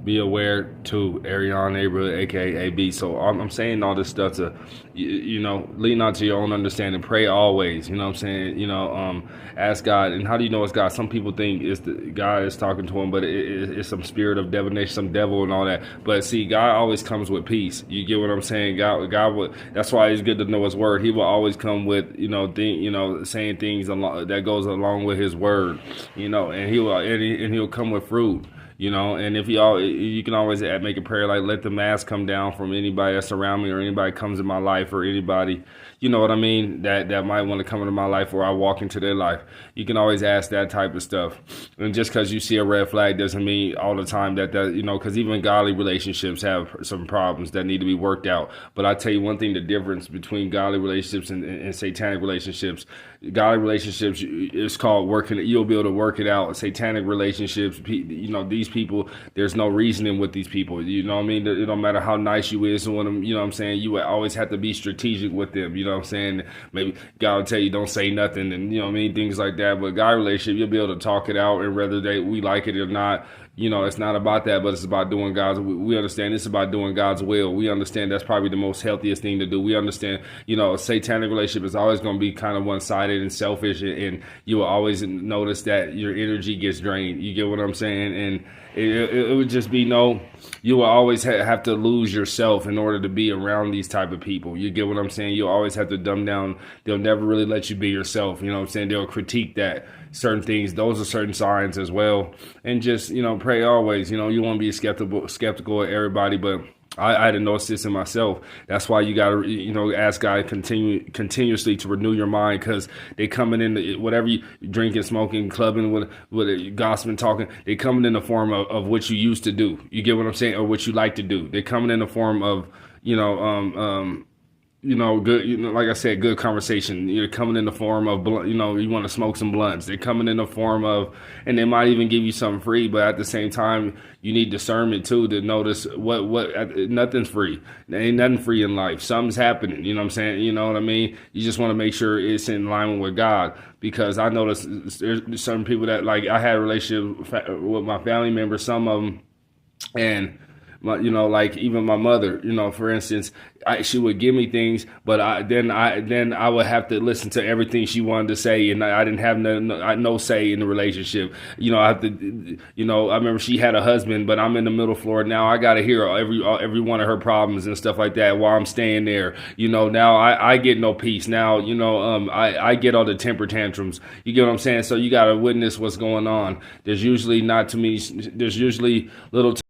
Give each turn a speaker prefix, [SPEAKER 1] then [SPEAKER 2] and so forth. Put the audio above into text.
[SPEAKER 1] be aware to Ariana neighborhood, aka AB. So I'm saying all this stuff to, lean on to your own understanding. Pray always. You know what I'm saying? Ask God. And how do you know it's God? Some people think it's God is talking to him, but it's some spirit of divination, some devil, and all that. But see, God always comes with peace. You get what I'm saying? God would. That's why it's good to know His word. He will always come with saying things that goes along with His word. And he'll come with fruit. And if you can always make a prayer like, let the mask come down from anybody that's around me, or anybody comes in my life, or anybody, you know what I mean, that might want to come into my life, or I walk into their life. You can always ask that type of stuff. And just because you see a red flag doesn't mean all the time that because even godly relationships have some problems that need to be worked out. But I tell you one thing, the difference between godly relationships and satanic relationships. Godly relationships, it's called working. You'll be able to work it out. Satanic relationships, these people, there's no reasoning with these people. You know what I mean? It don't matter how nice you is to them. You know what I'm saying? You always have to be strategic with them. You know what I'm saying? Maybe God will tell you don't say nothing, and you know what I mean, things like that. But God relationship, you'll be able to talk it out, and whether we like it or not. It's not about that, but it's about doing we understand it's about doing God's will. We understand that's probably the most healthiest thing to do. We understand, a satanic relationship is always going to be kind of one-sided and selfish, and you will always notice that your energy gets drained. You get what I'm saying? And it would just be you will always have to lose yourself in order to be around these type of people. You get what I'm saying? You'll always have to dumb down. They'll never really let you be yourself. You know what I'm saying? They'll critique that. Certain things, those are certain signs as well. And just, pray always. You want to be skeptical of everybody, but I had to notice this in myself. That's why you got to, ask God continuously to renew your mind, because they coming in, whatever you drinking, smoking, clubbing, with gossiping, talking, they coming in the form of what you used to do. You get what I'm saying? Or what you like to do. They coming in the form of, good, like I said, good conversation. You're coming in the form of, you want to smoke some blunts. They're coming in the form of, and they might even give you something free, but at the same time, you need discernment too to notice nothing's free. There ain't nothing free in life. Something's happening. You know what I'm saying? You know what I mean? You just want to make sure it's in alignment with God, because I noticed there's some people that, like, I had a relationship with my family members, some of them, and like even my mother, for instance, she would give me things, but then I would have to listen to everything she wanted to say, and I didn't have no say in the relationship. I have to, I remember she had a husband, but I'm in the middle floor now. I got to hear every one of her problems and stuff like that while I'm staying there. Now I get no peace. Now, I get all the temper tantrums. You get what I'm saying? So you got to witness what's going on. There's usually little